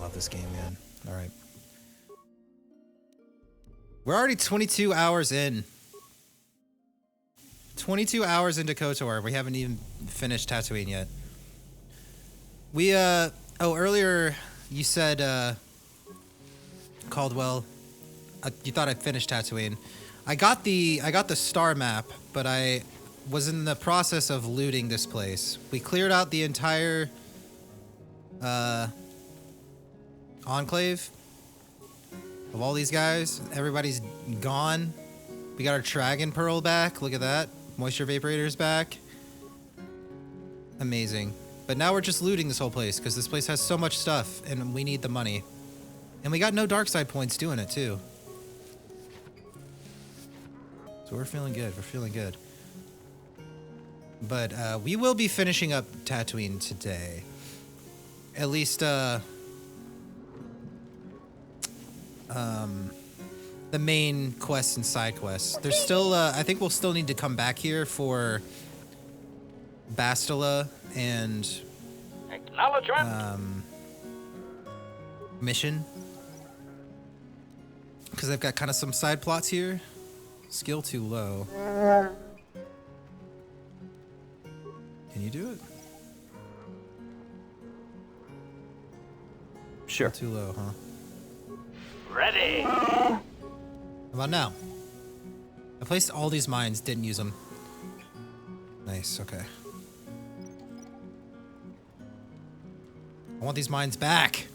about this game, man. All right. We're already 22 hours in. 22 hours into KOTOR. We haven't even finished Tatooine yet. We, earlier you said, Caldwell, you thought I'd finished Tatooine. I got the star map, but I was in the process of looting this place. We cleared out the entire, enclave of all these guys. Everybody's gone. We got our Dragon Pearl back. Look at that. Moisture Vaporator's back. Amazing. But now we're just looting this whole place because this place has so much stuff and we need the money. And we got no dark side points doing it too. So we're feeling good. We're feeling good. But we will be finishing up Tatooine today. At least the main quests and side quests. There's still I think we'll still need to come back here for Bastila and mission, because I've got kind of some side plots here. Skill too low. Can you do it? Sure. Skill too low, huh? Ready. How about now? I placed all these mines, didn't use them. Nice, okay. I want these mines back.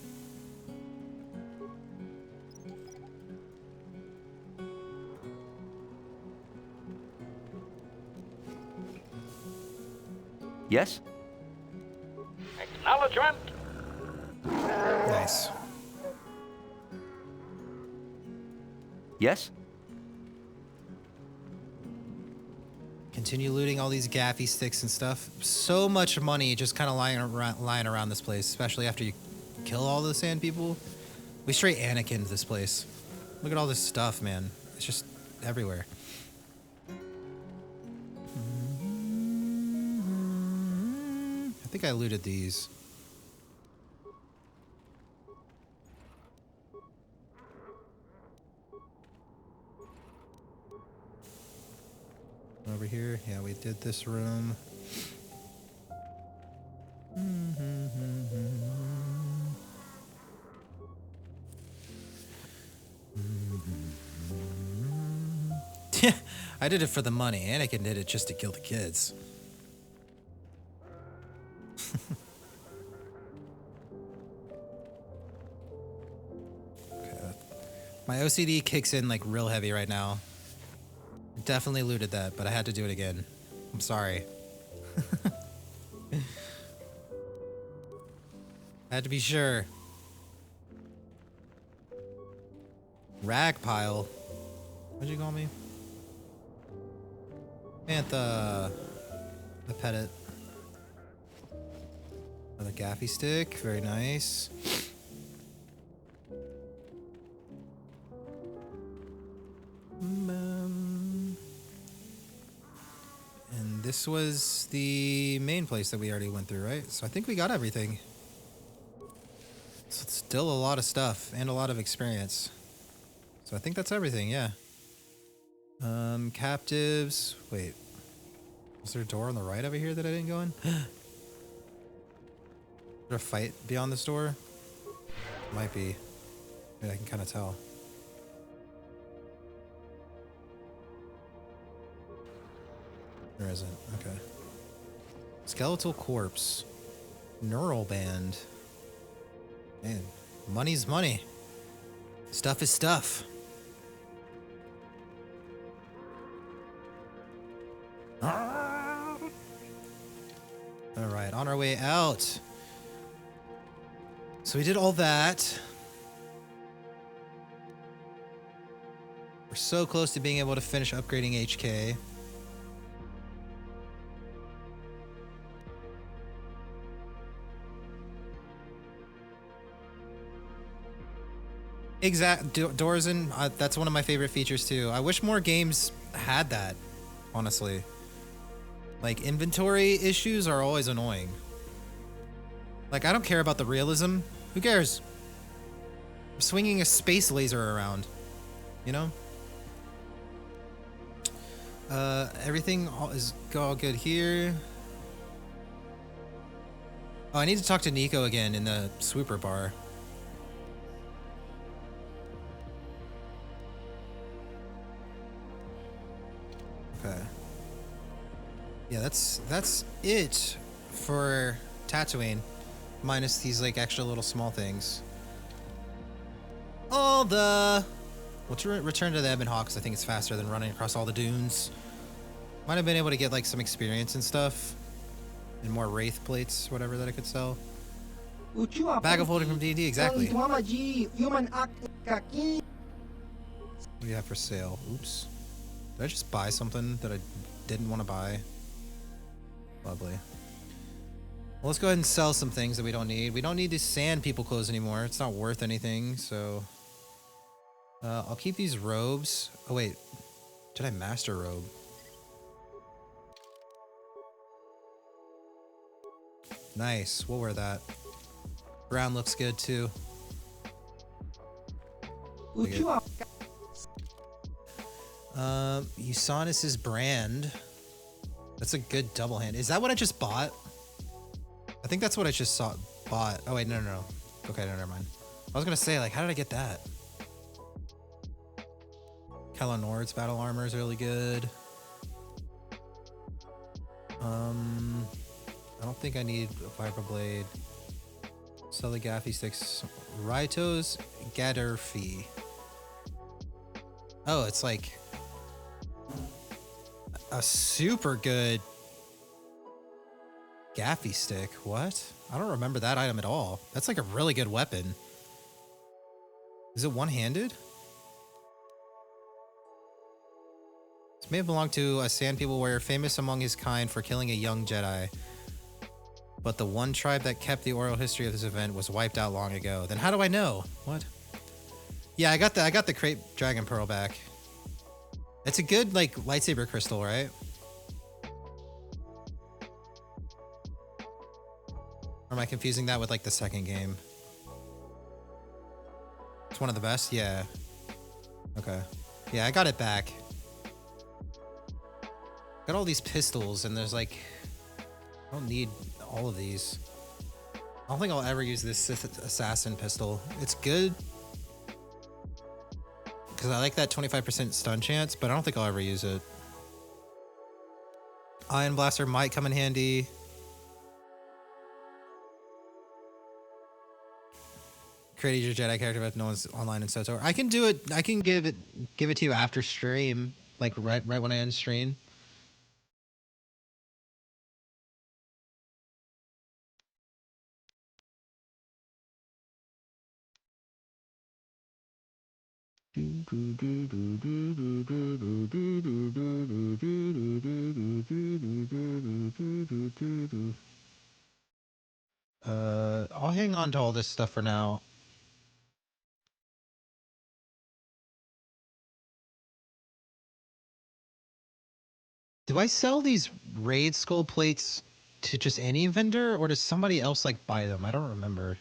Yes? Acknowledgement. Nice. Yes? Continue looting all these gaffy sticks and stuff. So much money just kind of lying around this place, especially after you kill all the sand people. We straight Anakin'd this place. Look at all this stuff, man. It's just everywhere. I think I looted these. Over here, yeah, we did this room. I did it for the money. Anakin did it just to kill the kids. Okay. My OCD kicks in like real heavy right now. Definitely looted that, but I had to do it again. I'm sorry. I had to be sure. Rag pile. What'd you call me? Bantha. I pet it. Another gaffy stick. Very nice. And this was the main place that we already went through, right? So I think we got everything. So it's still a lot of stuff and a lot of experience. So I think that's everything, yeah. Captives. Wait. Was there a door on the right over here that I didn't go in? Is there a fight beyond this door? Might be. Maybe I can kind of tell. There isn't. Okay. Skeletal corpse. Neural band. Man, money's money. Stuff is stuff. All right, on our way out. So we did all that. We're so close to being able to finish upgrading HK. Dorzen, that's one of my favorite features too. I wish more games had that, honestly. Like, inventory issues are always annoying. Like, I don't care about the realism. Who cares? swinging a space laser around. You know? Everything is all good here. Oh, I need to talk to Nico again in the swooper bar. Okay. Yeah, that's it for Tatooine, minus these like extra little small things. All the we'll return to the Ebon Hawk because I think it's faster than running across all the dunes. Might have been able to get like some experience and stuff, and more wraith plates, whatever that I could sell. Bag of holding from D&D, exactly. What do you have for sale? Oops. Did I just buy something that I didn't want to buy? Lovely. Well, let's go ahead and sell some things that we don't need. We don't need these sand people clothes anymore. It's not worth anything, so... I'll keep these robes. Oh, wait. Did I master robe? Nice. We'll wear that. Brown looks good, too. Usanis's brand. That's a good double hand. Is that what I just bought? I think that's what I just bought. Oh wait, no. Okay, no, never mind. I was gonna say, like, how did I get that? Kalanord's battle armor is really good. I don't think I need a vibroblade. Sell the gaffy sticks. Raito's Gadurfi. Oh, it's like a super good gaffy stick. What? I don't remember that item at all. That's like a really good weapon. Is it one-handed? This may have belonged to a Sand People warrior famous among his kind for killing a young Jedi. But the one tribe that kept the oral history of this event was wiped out long ago. Then how do I know? What? Yeah, I got the Crepe Dragon Pearl back. It's a good, like, lightsaber crystal, right? Or am I confusing that with, like, the second game? It's one of the best? Yeah. Okay. Yeah, I got it back. Got all these pistols, and there's, like... I don't need all of these. I don't think I'll ever use this Sith Assassin pistol. It's good. Because I like that 25% stun chance, but I don't think I'll ever use it. Ion Blaster might come in handy. Create your Jedi character if no one's online in SOTOR. I can do it. I can give it to you after stream, like right when I end stream. I'll hang on to all this stuff for now. Do I sell these raid skull plates to just any vendor, or does somebody else like buy them? I don't remember.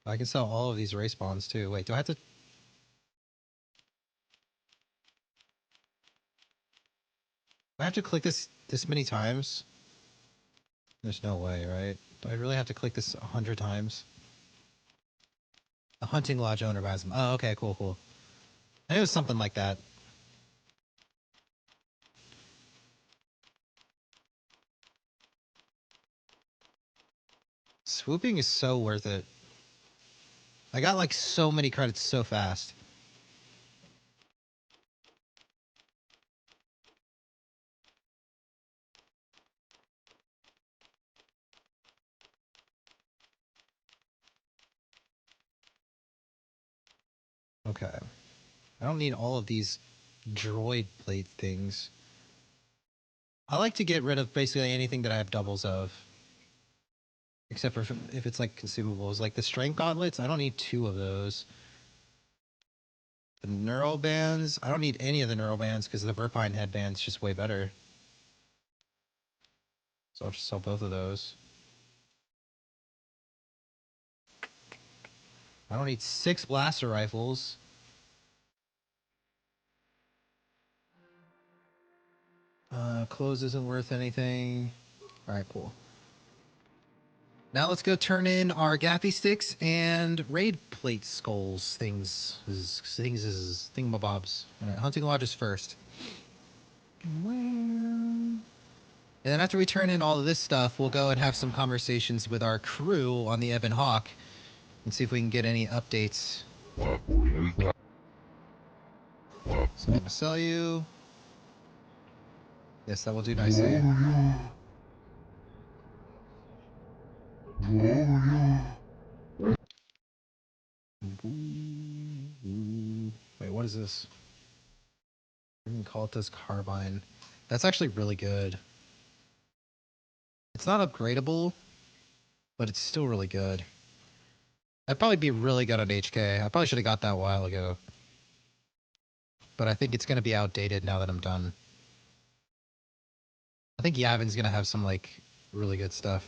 I can sell all of these race bonds too. Wait, do I have to? Do I have to click this many times? There's no way, right? Do I really have to click this 100 times? A hunting lodge owner buys them. Oh, okay, cool. It was something like that. Swooping is so worth it. I got like so many credits so fast. Okay. I don't need all of these droid plate things. I like to get rid of basically anything that I have doubles of. Except for if it's like consumables. Like the strength gauntlets, I don't need 2 of those. The neural bands. I don't need any of the neural bands because the Verpine headband's just way better. So I'll just sell both of those. I don't need 6 blaster rifles. Clothes isn't worth anything. Alright, cool. Now let's go turn in our gaffy sticks and raid plate skulls thingamabobs. Alright, hunting lodges first. And then after we turn in all of this stuff, we'll go and have some conversations with our crew on the Ebon Hawk and see if we can get any updates. So I'm gonna sell you. Yes, that will do nicely. Wait, what is this? We can call it this carbine. That's actually really good. It's not upgradable, but it's still really good. I'd probably be really good at HK. I probably should have got that a while ago. But I think it's going to be outdated now that I'm done. I think Yavin's going to have some, like, really good stuff.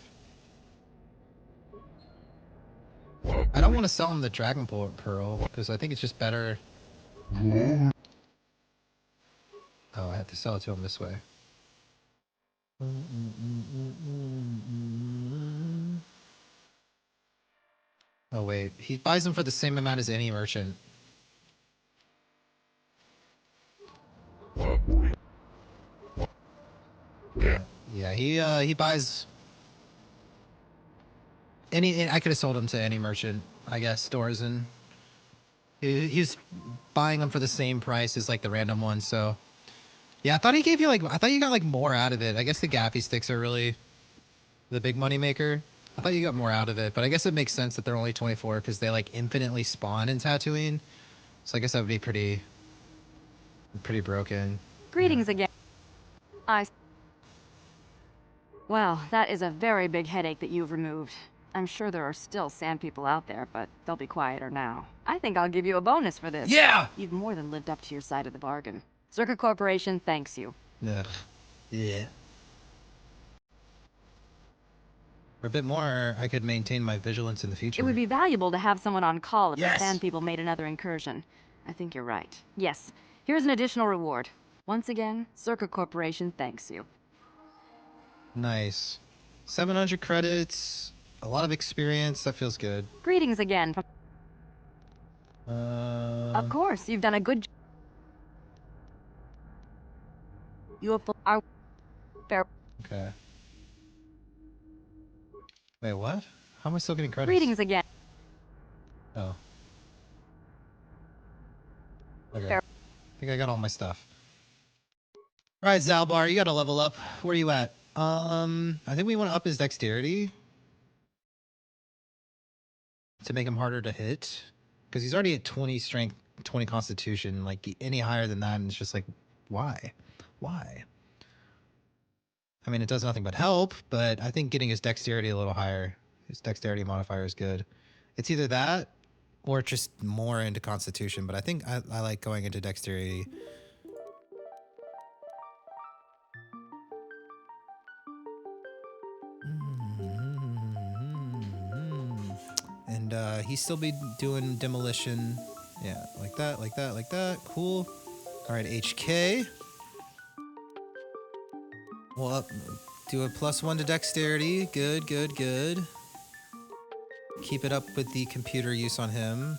I don't want to sell him the Dragon Pearl, because I think it's just better. Oh, I have to sell it to him this way. Oh, wait. He buys them for the same amount as any merchant. Yeah, he buys any. I could have sold them to any merchant, I guess. Stores and he's buying them for the same price as like the random ones. So yeah, I thought he gave you like I thought you got like more out of it. I guess the gaffy sticks are really the big money maker. I thought you got more out of it, but I guess it makes sense that they're only 24 because they like infinitely spawn in Tatooine. So I guess that would be pretty broken. Greetings again. Well, that is a very big headache that you've removed. I'm sure there are still sand people out there, but they'll be quieter now. I think I'll give you a bonus for this. Yeah. You've more than lived up to your side of the bargain. Circuit Corporation thanks you. Ugh. Yeah. For a bit more, I could maintain my vigilance in the future. It would be valuable to have someone on call if the Yes. sand people made another incursion. I think you're right. Yes, here's an additional reward. Once again, Circuit Corporation thanks you. Nice. 700 credits, a lot of experience. That feels good. Greetings again. Of course, you've done a good job. You have our fair. Okay. Wait, what? How am I still getting credits? Greetings again. Oh. Okay. Fair. I think I got all my stuff. All right, Zalbar, you got to level up. Where are you at? I think we want to up his dexterity to make him harder to hit, because he's already at 20 strength, 20 constitution. Like any higher than that, and it's just like, why? Why? I mean, it does nothing but help, but I think getting his dexterity a little higher, his dexterity modifier is good. It's either that or just more into constitution, but I think I like going into dexterity. And he still be doing demolition. Yeah, like that, like that, like that. Cool. All right, HK. Well, do a +1 to dexterity. Good, good, good. Keep it up with the computer use on him.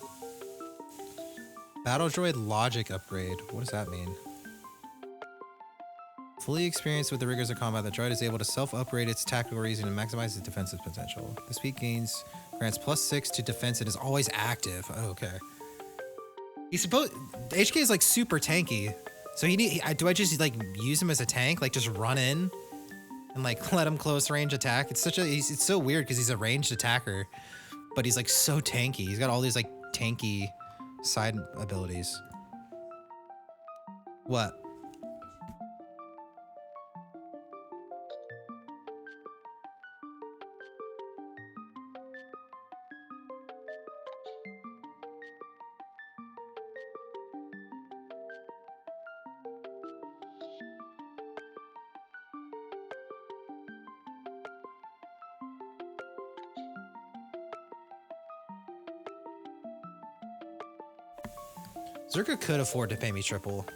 Battle droid logic upgrade. What does that mean? Fully experienced with the rigors of combat, the droid is able to self-upgrade its tactical reasoning and maximize its defensive potential. This feat grants +6 to defense and is always active. Oh, okay. HK is like super tanky. So do I just like use him as a tank? Like just run in and like let him close range attack? It's so weird because he's a ranged attacker, but he's like so tanky. He's got all these like tanky side abilities. What? Zerka could afford to pay me triple.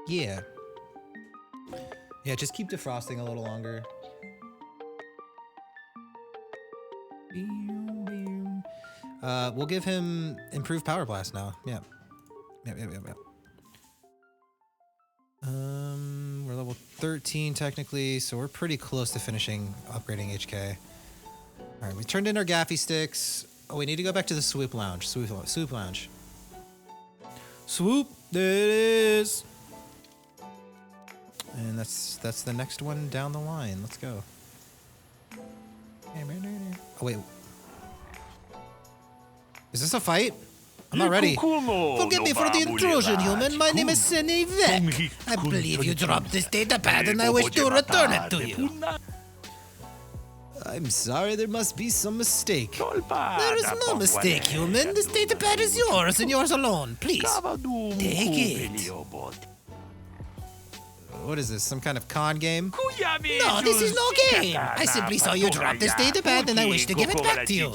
Yeah. Yeah, just keep defrosting a little longer. We'll give him improved power blast now. Yeah. Yep. We're level 13 technically, so we're pretty close to finishing upgrading HK. All right, we turned in our gaffy sticks. Oh, we need to go back to the swoop lounge. Swoop lounge. Swoop. There it is. And that's the next one down the line. Let's go. Oh wait. Is this a fight? I'm not ready. Forgive me for the intrusion, human. My name is Senevek. I believe you dropped this data pad and I wish to return it to you. I'm sorry, there must be some mistake. There is no mistake, human. This data pad is yours and yours alone. Please, take it. What is this, some kind of con game? No, this is no game. I simply saw you drop this data pad and I wish to give it back to you.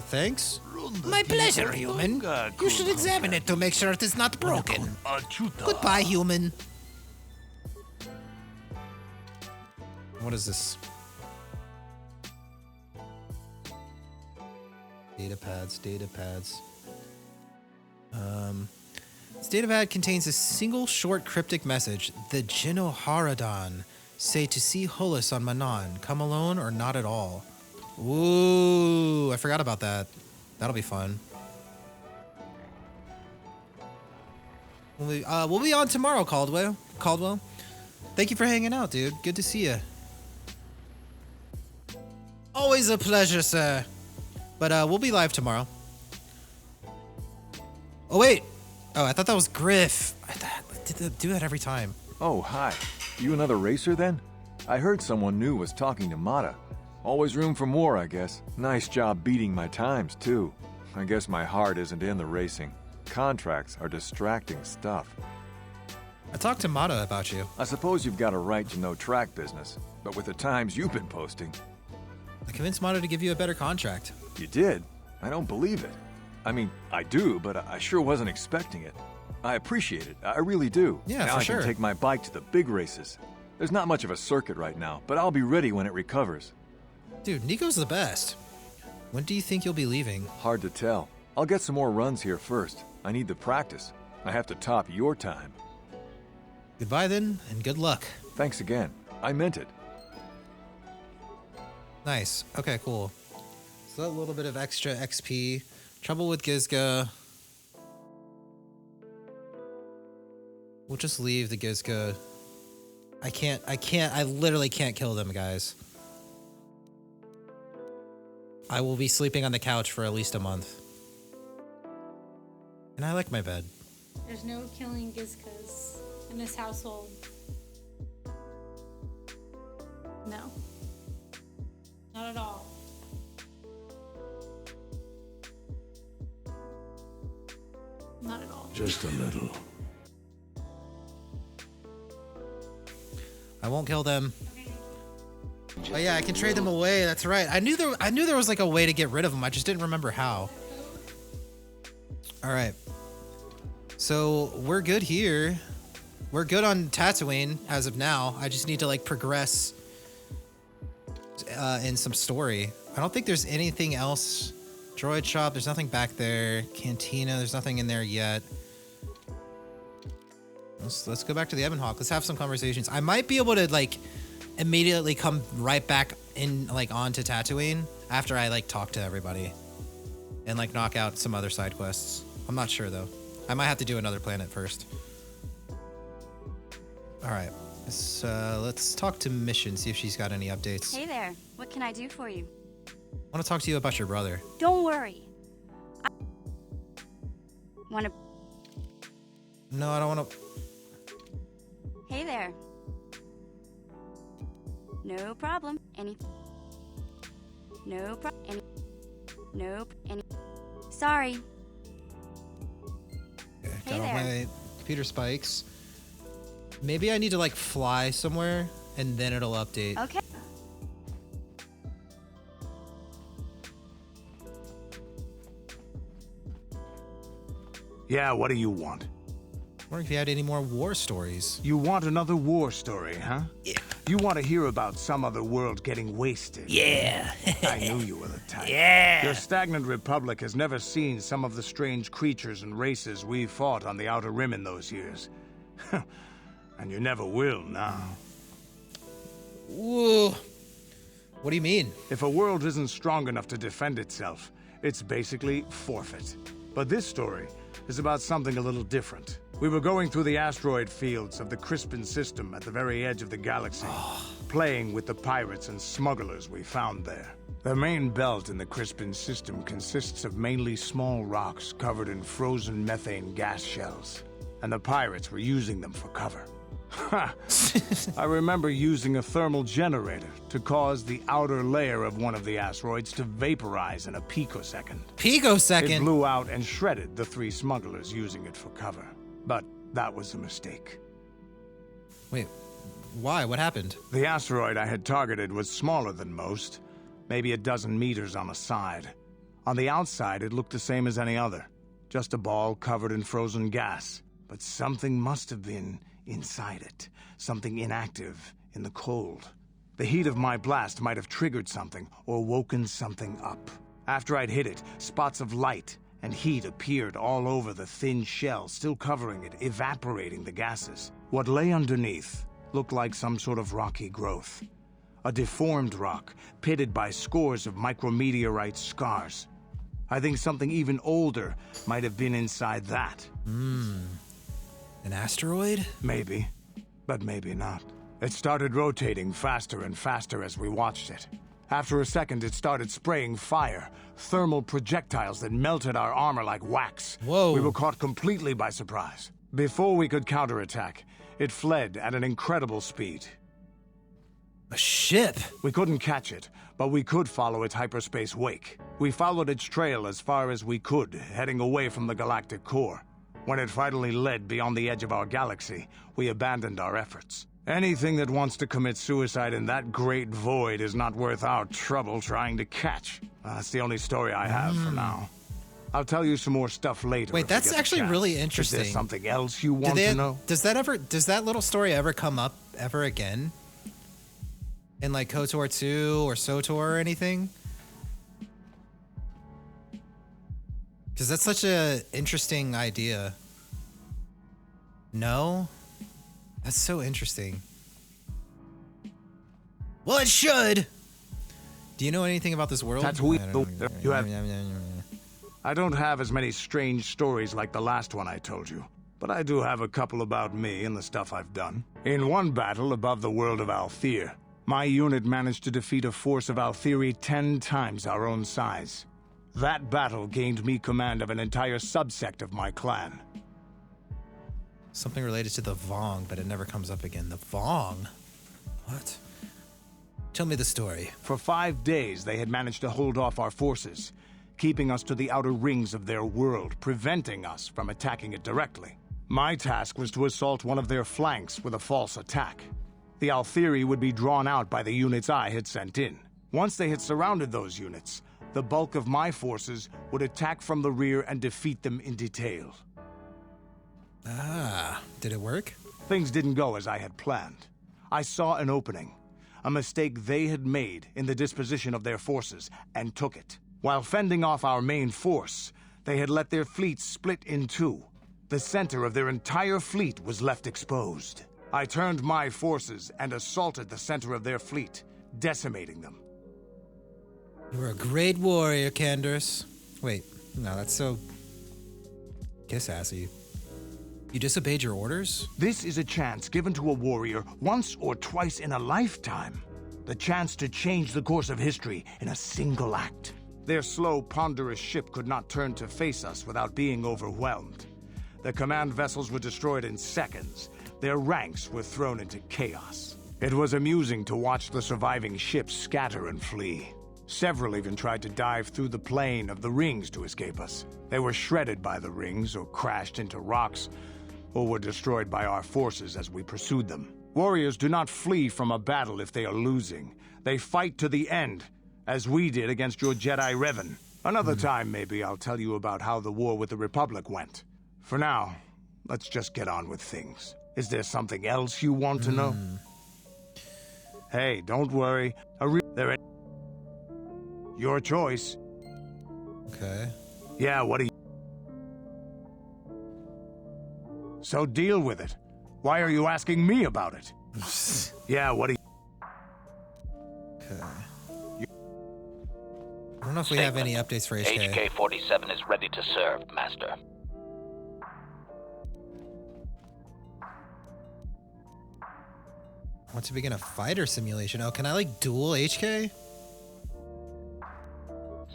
Thanks? My pleasure, human. You should examine it to make sure it is not broken. Goodbye, human. What is this? Data pads. This data pad contains a single short cryptic message. The Genoharadon say to see Holus on Manon. Come alone or not at all. Ooh, I forgot about that. That'll be fun. We'll be on tomorrow, Caldwell. Thank you for hanging out, dude. Good to see you. Always a pleasure, sir. But we'll be live tomorrow. Oh, wait. Oh, I thought that was Griff. I do that every time. Oh, hi. You another racer, then? I heard someone new was talking to Mata. Always room for more, I guess. Nice job beating my times, too. I guess my heart isn't in the racing. Contracts are distracting stuff. I talked to Mata about you. I suppose you've got a right to know track business, but with the times you've been posting... I convinced Mata to give you a better contract. You did? I don't believe it. I mean, I do, but I sure wasn't expecting it. I appreciate it. I really do. Yeah, now for I sure. can take my bike to the big races. There's not much of a circuit right now, but I'll be ready when it recovers. Dude, Nico's the best. When do you think you'll be leaving? Hard to tell. I'll get some more runs here first. I need the practice. I have to top your time. Goodbye then, and good luck. Thanks again. I meant it. Nice. Okay, cool. So that little bit of extra XP. Trouble with Gizka. We'll just leave the Gizka. I literally can't kill them, guys. I will be sleeping on the couch for at least a month. And I like my bed. There's no killing Gizkas in this household. No. Not at all. Not at all. Just a little. I won't kill them. Oh yeah, I can trade them away. That's right. I knew there was like a way to get rid of them. I just didn't remember how. All right. So we're good here. We're good on Tatooine as of now. I just need to like progress in some story. I don't think there's anything else. Droid shop, there's nothing back there. Cantina, there's nothing in there yet. Let's go back to the Ebon Hawk. Let's have some conversations. I might be able to like immediately come right back in like onto Tatooine after I like talk to everybody and like knock out some other side quests. I'm not sure though. I might have to do another planet first. All right, let's talk to Mission, see if she's got any updates. Hey there, what can I do for you? I want to talk to you about your brother. Don't worry. Wanna... No, I don't want to. Hey there. No problem. Sorry. Okay, Hey got all there. my computer spikes. Maybe I need to like fly somewhere and then it'll update. Okay. Yeah, what do you want? Wondering if you had any more war stories. You want another war story, huh? Yeah. You want to hear about some other world getting wasted? Yeah. I knew you were the type. Yeah. Your stagnant republic has never seen some of the strange creatures and races we fought on the Outer Rim in those years. And you never will now. Ooh. What do you mean? If a world isn't strong enough to defend itself, it's basically forfeit. But this story is about something a little different. We were going through the asteroid fields of the Crispin system at the very edge of the galaxy, playing with the pirates and smugglers we found there. The main belt in the Crispin system consists of mainly small rocks covered in frozen methane gas shells, and the pirates were using them for cover. Ha! I remember using a thermal generator to cause the outer layer of one of the asteroids to vaporize in a picosecond. It Picosecond? blew out and shredded the 3 smugglers using it for cover. But that was a mistake. Wait, why? What happened? The asteroid I had targeted was smaller than most, maybe a dozen meters on a side. On the outside, it looked the same as any other, just a ball covered in frozen gas. But something must have been inside it, something inactive in the cold. The heat of my blast might have triggered something or woken something up. After I'd hit it, spots of light and heat appeared all over the thin shell, still covering it, evaporating the gases. What lay underneath looked like some sort of rocky growth. A deformed rock, pitted by scores of micrometeorite scars. I think something even older might have been inside that. An asteroid? Maybe, but maybe not. It started rotating faster and faster as we watched it. After a second, it started spraying fire, thermal projectiles that melted our armor like wax. Whoa. We were caught completely by surprise. Before we could counterattack, it fled at an incredible speed. A ship? We couldn't catch it, but we could follow its hyperspace wake. We followed its trail as far as we could, heading away from the galactic core. When it finally led beyond the edge of our galaxy, we abandoned our efforts. Anything that wants to commit suicide in that great void is not worth our trouble trying to catch. That's the only story I have for now. I'll tell you some more stuff later. Wait, if we that's get the actually chance. really Is interesting. there something else you want to know? Does that little story ever come up ever again? In like KOTOR 2 or SOTOR or anything? Because that's such a interesting idea. No? That's so interesting. Well, it should! Do you know anything about this world? Tatooine. I don't know. You have- I don't have as many strange stories like the last one I told you, but I do have a couple about me and the stuff I've done. In one battle above the world of Althir, my unit managed to defeat a force of Althiri 10 times our own size. That battle gained me command of an entire subsect of my clan. Something related to the Vong, but it never comes up again. The Vong? What? Tell me the story. For 5 days, they had managed to hold off our forces, keeping us to the outer rings of their world, preventing us from attacking it directly. My task was to assault one of their flanks with a false attack. The Althiri would be drawn out by the units I had sent in. Once they had surrounded those units, the bulk of my forces would attack from the rear and defeat them in detail. Ah, did it work? Things didn't go as I had planned. I saw an opening, a mistake they had made in the disposition of their forces, and took it. While fending off our main force, they had let their fleet split in two. The center of their entire fleet was left exposed. I turned my forces and assaulted the center of their fleet, decimating them. You were a great warrior, Candace. Wait, no, that's so kiss-assy. You disobeyed your orders? This is a chance given to a warrior once or twice in a lifetime. The chance to change the course of history in a single act. Their slow, ponderous ship could not turn to face us without being overwhelmed. The command vessels were destroyed in seconds. Their ranks were thrown into chaos. It was amusing to watch the surviving ships scatter and flee. Several even tried to dive through the plane of the rings to escape us. They were shredded by the rings or crashed into rocks, or were destroyed by our forces as we pursued them. Warriors do not flee from a battle if they are losing. They fight to the end, as we did against your Jedi Revan. Another time, maybe, I'll tell you about how the war with the Republic went. For now, let's just get on with things. Is there something else you want to know? Hey, don't worry. There ain't... Your choice. Okay. Yeah, what do you... So deal with it. Why are you asking me about it? Yeah, what do you... Okay. I don't know if we have any updates for HK. HK-47 is ready to serve, Master. Want to begin a fighter simulation? Oh, can I like duel HK?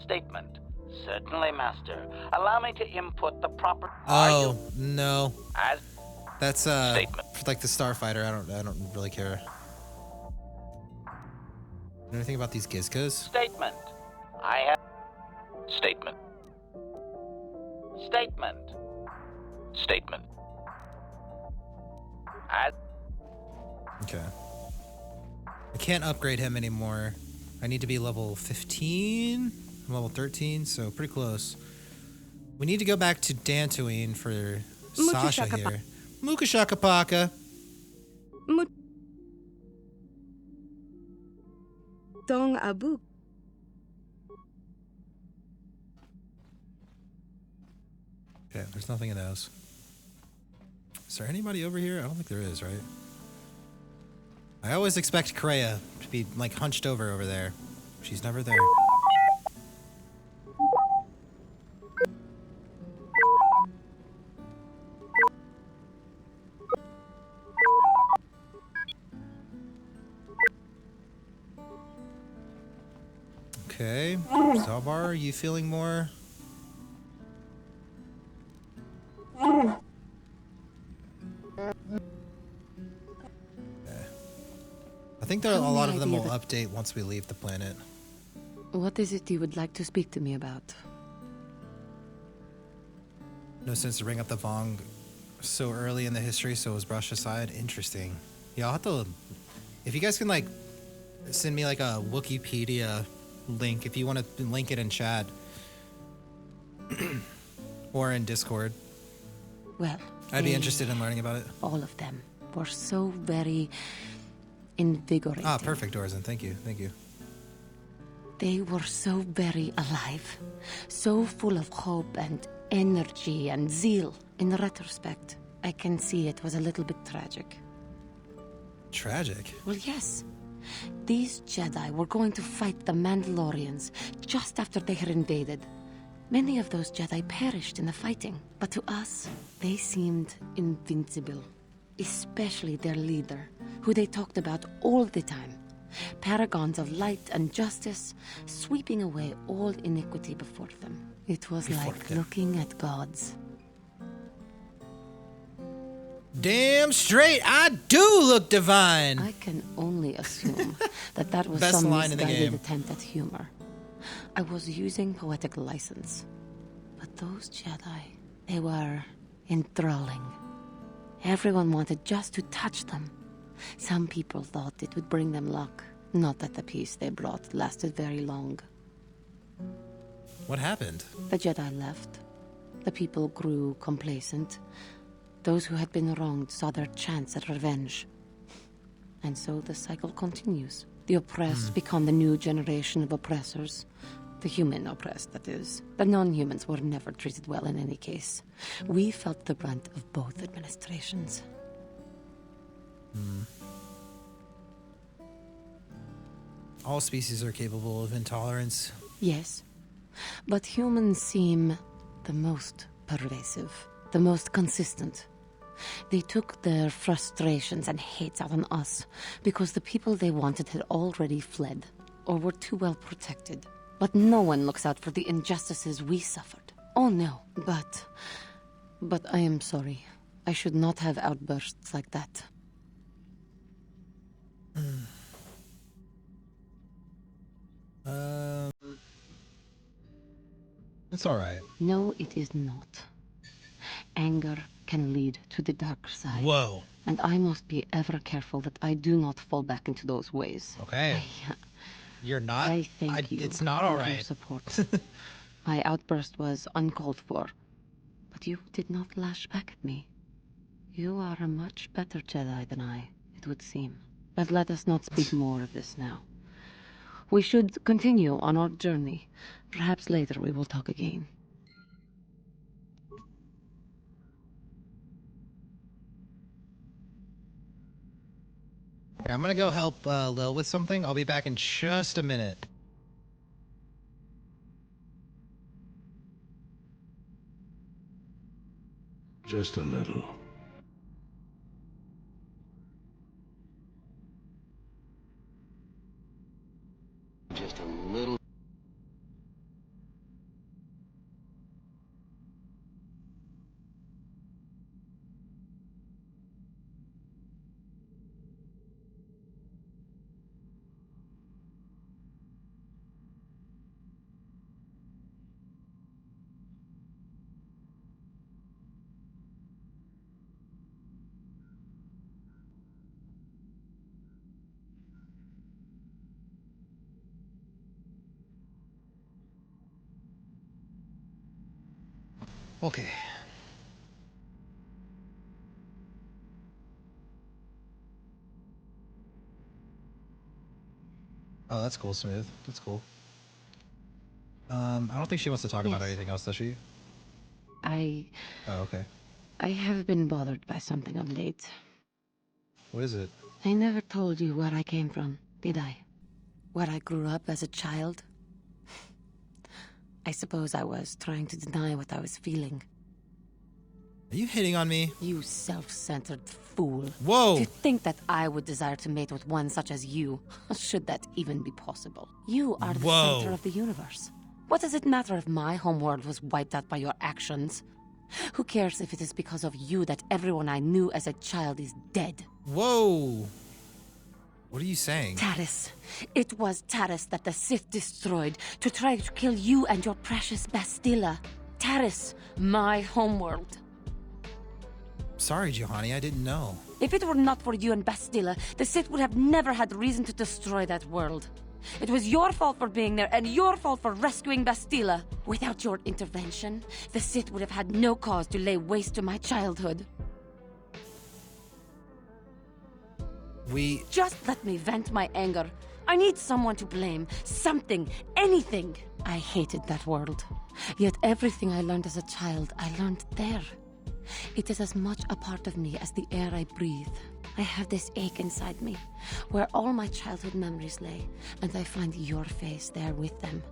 Statement. Certainly, Master. Allow me to input the proper... Oh, no. As... That's Statement. for like the starfighter. I don't really care. Anything about these Gizkas? Statement. I have... Statement. Statement. Statement. As... Okay. I can't upgrade him anymore. I need to be level 15? I'm level 13, so pretty close. We need to go back to Dantooine for Sasha here. Mukashakapaka. Dong Abu. Okay, there's nothing in those. Is there anybody over here? I don't think there is, right? I always expect Kreia to be like hunched over there. She's never there. Okay. Zalbar, are you feeling more? I think there are a lot of them will update once we leave the planet. What is it you would like to speak to me about? No sense to bring up the Vong so early in the history, so it was brushed aside. Interesting. Yeah, I'll have to... If you guys can, like, send me, like, a Wikipedia link, if you want to link it in chat. Or in Discord. Well, I'd be interested in learning about it. All of them were so very invigorating. Ah, perfect, Orzen. Thank you. Thank you. They were so very alive, so full of hope and energy and zeal. In retrospect, I can see it was a little bit tragic. Tragic? Well, yes. These Jedi were going to fight the Mandalorians just after they had invaded. Many of those Jedi perished in the fighting, but to us, they seemed invincible. Especially their leader, who they talked about all the time. Paragons of light and justice, sweeping away all iniquity before them. It was like looking at gods. Damn straight, I do look divine! I can only assume that was Best some line in the misguided game. attempt at humor. I was using poetic license. But those Jedi, they were enthralling. Everyone wanted just to touch them. Some people thought it would bring them luck. Not that the peace they brought lasted very long. What happened? The Jedi left. The people grew complacent. Those who had been wronged saw their chance at revenge. And so the cycle continues. The oppressed become the new generation of oppressors. The human oppressed, that is. The non-humans were never treated well in any case. We felt the brunt of both administrations. All species are capable of intolerance. Yes. But humans seem the most pervasive, the most consistent. They took their frustrations and hates out on us because the people they wanted had already fled or were too well protected. But no one looks out for the injustices we suffered. Oh no, but I am sorry. I should not have outbursts like that. It's alright. No, it is not. Anger can lead to the dark side. Whoa. And I must be ever careful that I do not fall back into those ways. Okay. You're not? I thank you It's not for alright. your support. My outburst was uncalled for, but But you did not lash back at me. You are a much better Jedi than I, it would seem. But let us not speak more of this now. We should continue on our journey. Perhaps later we will talk again. Okay, I'm gonna go help Lil with something. I'll be back in just a minute. Just a little. Just a little. Okay. Oh, that's cool, Smooth. That's cool. I don't think she wants to talk about Yes. anything else, does she? I Oh, okay. have been bothered by something of late. What is it? I never told you where I came from, did I? Where I grew up as a child? I suppose I was trying to deny what I was feeling. Are you hitting on me? You self-centered fool. Whoa! To think that I would desire to mate with one such as you, should that even be possible? You are the Whoa. center of the universe. What does it matter if my homeworld was wiped out by your actions? Who cares if it is because of you that everyone I knew as a child is dead? Whoa! What are you saying? Taris. It was Taris that the Sith destroyed to try to kill you and your precious Bastilla. Taris, my homeworld. Sorry, Johanny, I didn't know. If it were not for you and Bastilla, the Sith would have never had reason to destroy that world. It was your fault for being there, and your fault for rescuing Bastilla. Without your intervention, the Sith would have had no cause to lay waste to my childhood. Just let me vent my anger. I need someone to blame. Something. Anything. I hated that world. Yet everything I learned as a child, I learned there. It is as much a part of me as the air I breathe. I have this ache inside me, where all my childhood memories lay, and I find your face there with them.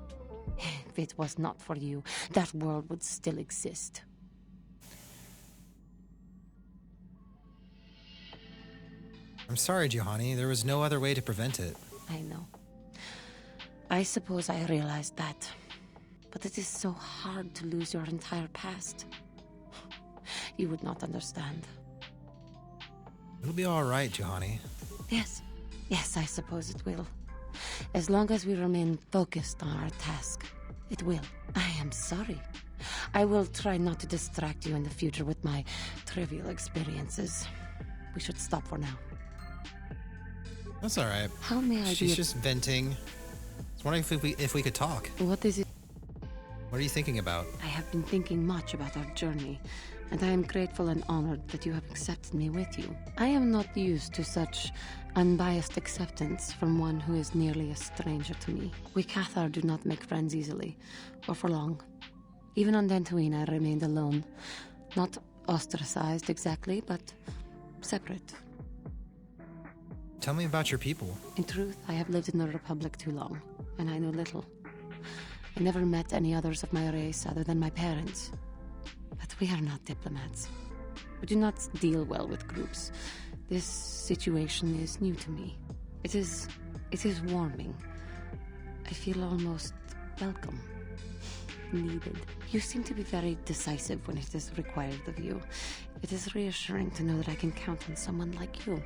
If it was not for you, that world would still exist. I'm sorry, Johanny. There was no other way to prevent it. I know. I suppose I realized that. But it is so hard to lose your entire past. You would not understand. It'll be all right, Johanny. Yes. Yes, I suppose it will. As long as we remain focused on our task, it will. I am sorry. I will try not to distract you in the future with my trivial experiences. We should stop for now. That's all right. How may I She's be... just venting. I was wondering if we could talk. What is it? What are you thinking about? I have been thinking much about our journey, and I am grateful and honored that you have accepted me with you. I am not used to such unbiased acceptance from one who is nearly a stranger to me. We Cathar do not make friends easily, or for long. Even on Dantooine, I remained alone. Not ostracized exactly, but separate. Tell me about your people. In truth, I have lived in the Republic too long, and I know little. I never met any others of my race other than my parents. But we are not diplomats. We do not deal well with groups. This situation is new to me. It is warming. I feel almost welcome. Needed. You seem to be very decisive when it is required of you. It is reassuring to know that I can count on someone like you.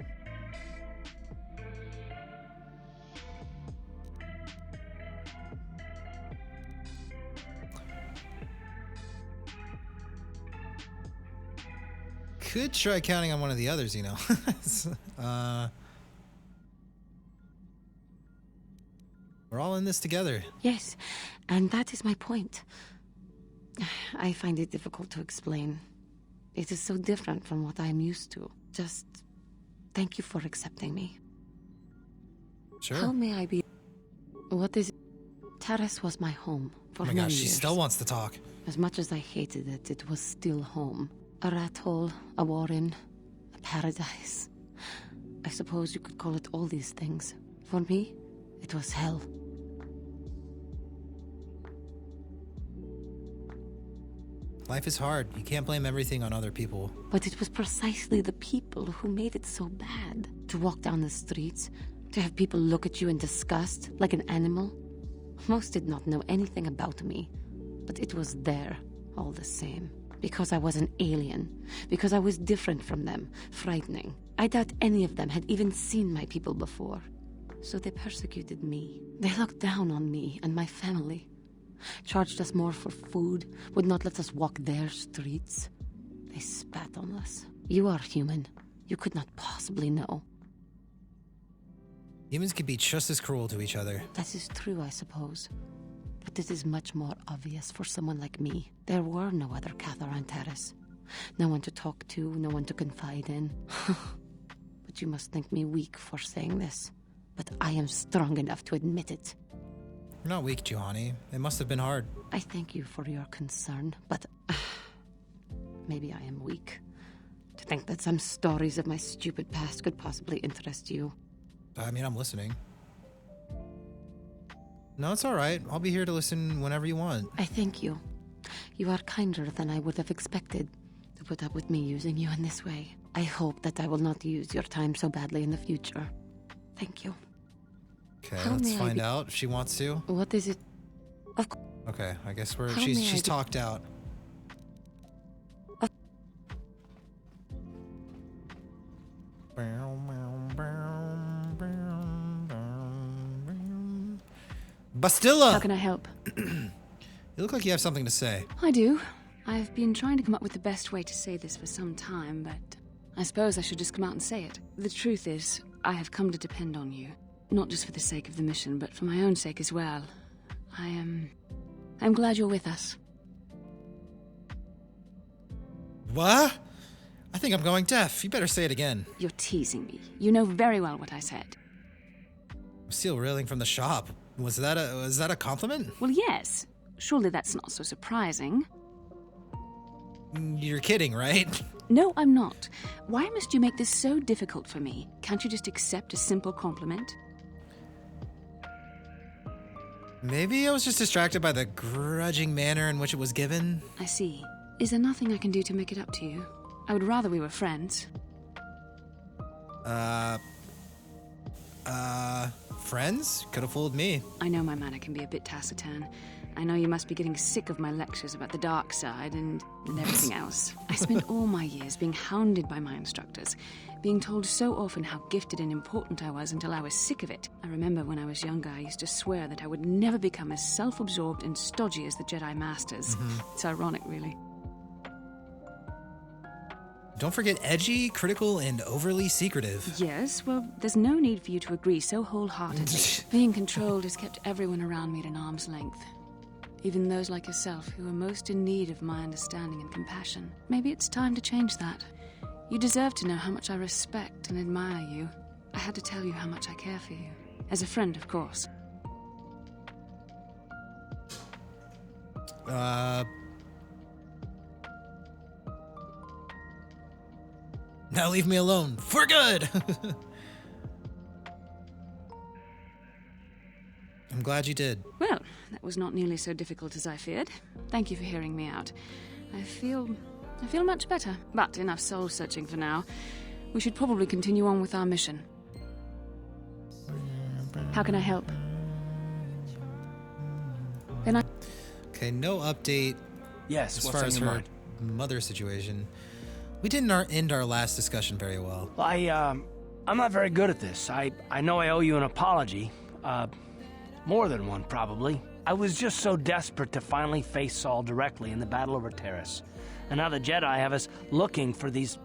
Could try counting on one of the others, you know. We're all in this together. Yes, and that is my point. I find it difficult to explain. It is so different from what I am used to. Just thank you for accepting me. Sure. How may I be? What is it? Terrace was my home for Oh my many gosh, she years. still wants to talk. As much as I hated it, it was still home. A rat hole, a warren, a paradise. I suppose you could call it all these things. For me, it was hell. Life is hard. You can't blame everything on other people. But it was precisely the people who made it so bad. To walk down the streets, to have people look at you in disgust, like an animal. Most did not know anything about me, but it was there, all the same. Because I was an alien, because I was different from them, frightening. I doubt any of them had even seen my people before. So they persecuted me. They looked down on me and my family. Charged us more for food, would not let us walk their streets. They spat on us. You are human. You could not possibly know. Humans can be just as cruel to each other. That is true, I suppose. But it is much more obvious for someone like me. There were no other KOTOR on Terrace. No one to talk to, no one to confide in. But you must think me weak for saying this. But I am strong enough to admit it. You're not weak, Giovanni. It must have been hard. I thank you for your concern, but maybe I am weak. To think that some stories of my stupid past could possibly interest you. I mean, I'm listening. No, it's all right. I'll be here to listen whenever you want. I thank you. You are kinder than I would have expected to put up with me using you in this way. I hope that I will not use your time so badly in the future. Thank you. Okay, How let's may I find be- out if she wants to. What is it? Of course. Okay, I guess we're How may I she's be- talked out. Bastilla! How can I help? You look like you have something to say. I do. I've been trying to come up with the best way to say this for some time, but I suppose I should just come out and say it. The truth is, I have come to depend on you. Not just for the sake of the mission, but for my own sake as well. I'm glad you're with us. What? I think I'm going deaf. You better say it again. You're teasing me. You know very well what I said. I'm still reeling from the shop. Was that a compliment? Well, yes. Surely that's not so surprising. You're kidding, right? No, I'm not. Why must you make this so difficult for me? Can't you just accept a simple compliment? Maybe I was just distracted by the grudging manner in which it was given. I see. Is there nothing I can do to make it up to you? I would rather we were friends. Friends? Could have fooled me. I know my manner can be a bit taciturn. I know you must be getting sick of my lectures about the dark side and everything else. I spent all my years being hounded by my instructors, being told so often how gifted and important I was until I was sick of it. I remember when I was younger, I used to swear that I would never become as self-absorbed and stodgy as the Jedi Masters. It's ironic, really. Don't forget edgy, critical, and overly secretive. Yes, well, there's no need for you to agree so wholeheartedly. Being controlled has kept everyone around me at an arm's length. Even those like yourself who are most in need of my understanding and compassion. Maybe it's time to change that. You deserve to know how much I respect and admire you. I had to tell you how much I care for you. As a friend, of course. Now leave me alone. For good! I'm glad you did. Well, that was not nearly so difficult as I feared. Thank you for hearing me out. I feel much better. But enough soul-searching for now. We should probably continue on with our mission. How can I help? Okay, no update Yes, as what's far on as your her mind? mother situation. We didn't end our last discussion very well. Well, I'm not very good at this. I know I owe you an apology. More than one, probably. I was just so desperate to finally face Saul directly in the battle over Terrace. And now the Jedi have us looking for these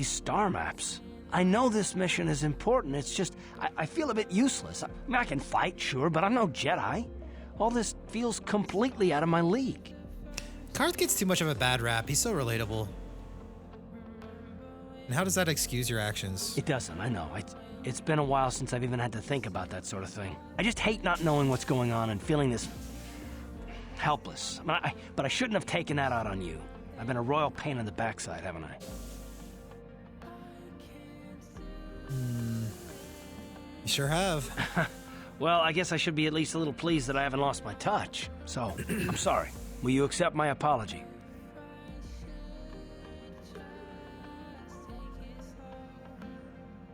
star maps. I know this mission is important. It's just, I feel a bit useless. I mean, I can fight, sure, but I'm no Jedi. All this feels completely out of my league. Karth gets too much of a bad rap. He's so relatable. And how does that excuse your actions? It doesn't, I know. It's been a while since I've even had to think about that sort of thing. I just hate not knowing what's going on and feeling this helpless. But I shouldn't have taken that out on you. I've been a royal pain in the backside, haven't I? You sure have. Well, I guess I should be at least a little pleased that I haven't lost my touch. So, I'm sorry. Will you accept my apology?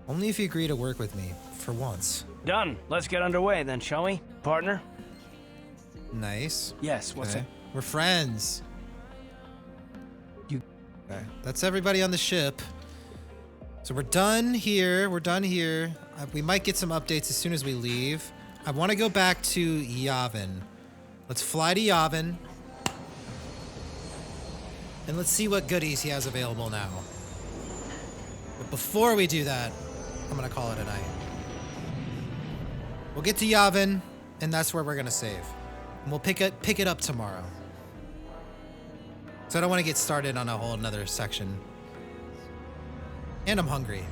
Only if you agree to work with me, for once. Done. Let's get underway then, shall we, partner? Nice. Yes, what's it? We're friends. Okay. That's everybody on the ship. So we're done here. We're done here. We might get some updates as soon as we leave. I want to go back to Yavin. Let's fly to Yavin. And let's see what goodies he has available now. But before we do that, I'm going to call it a night. We'll get to Yavin, and that's where we're going to save. And we'll pick it up tomorrow. So I don't want to get started on a whole nother section. And I'm hungry.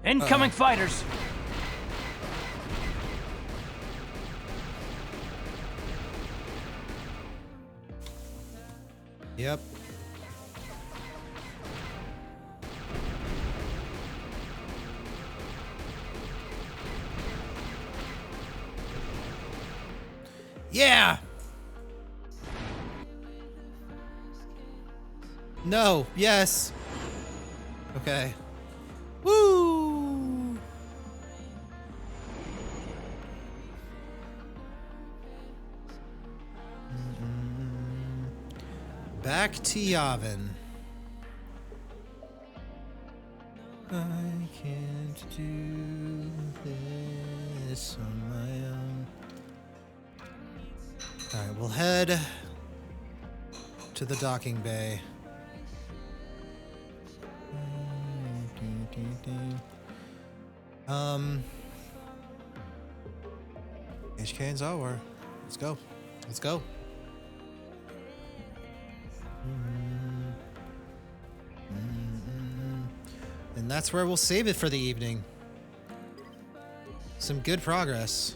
Incoming fighters! Yep. Yeah! No. Yes. Okay. Woo! Back to Yavin. I can't do this on my own. Alright, we'll head to the docking bay. HK and Zawar. Let's go. Let's go. And that's where we'll save it for the evening. Some good progress.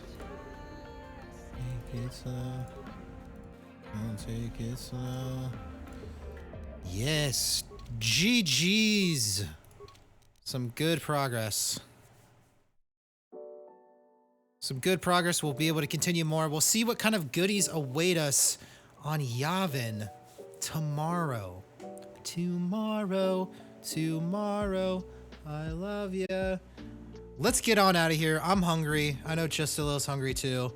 Take it slow. Take it slow. Yes. GG's. Some good progress. Some good progress. We'll be able to continue more. We'll see what kind of goodies await us on Yavin tomorrow. Tomorrow. I love ya. Let's get on out of here. I'm hungry. I know Justillo's hungry too.